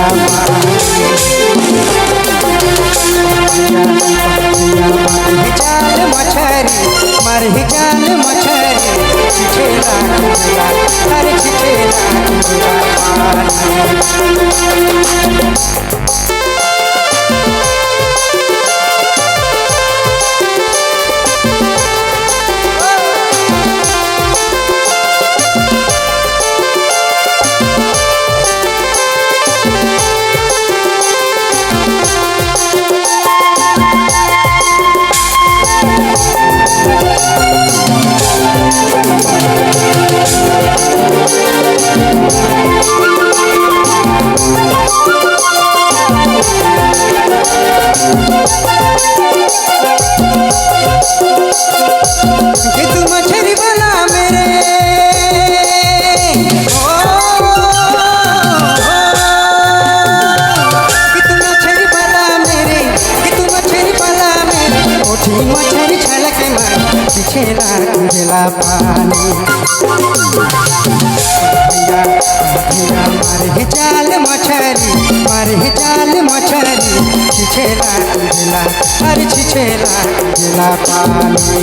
झूला पानी। जाल मछरी मारही जाल मछरी छिछेला झूला अरे छिछेला झूला मछरी छलक मार छिछेला झूला पानी। भैया मारही जाल मछरी मारही जाल मछरी छिछेला झूला अरे छिछेला झूला पानी।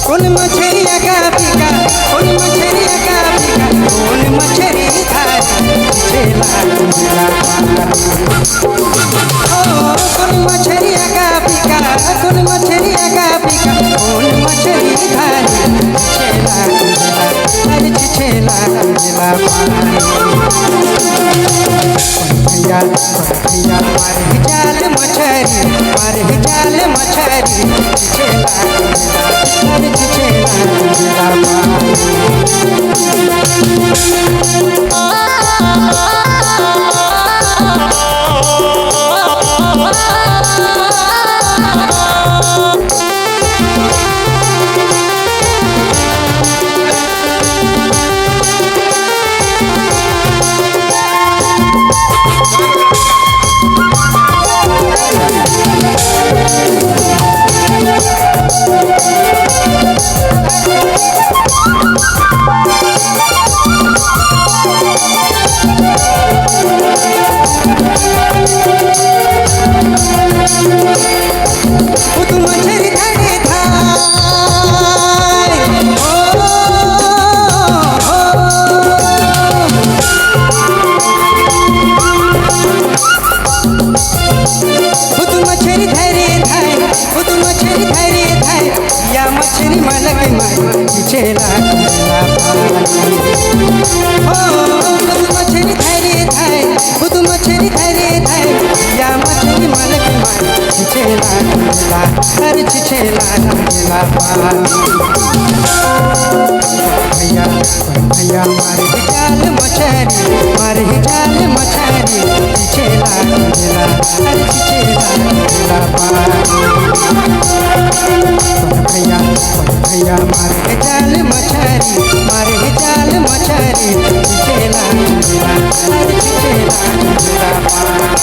कौन मछरिया का पिका कौन मछरिया का पिका कौन मछरी धारी छिछेला झूला पानी। कौन मछरिया का पिका कौन मछरिया का पिका कौन मछरी धारी छिछेला झूला अरे छिछेला झूला पानी। भैया मारही जाल मछरी मारही जाल मछरी छिछेला झूला अरे छिछेला झूला पानी। मछरी मलक मार छिछेला झूला पानी। मछरी धरे धाय खुद मछरी धरे धाय या मछरी मलक मार छिछेला झूला अरे छिछेला झूला पानी। भैया मारही जाल मछरी मारही जाल मछरी छिछेला झूला अरे छिछेला झूला पानी। भैया मारही जाल मछरी मारही जाल मछरी छिछेला झूला अरे छिछेला झूला पानी।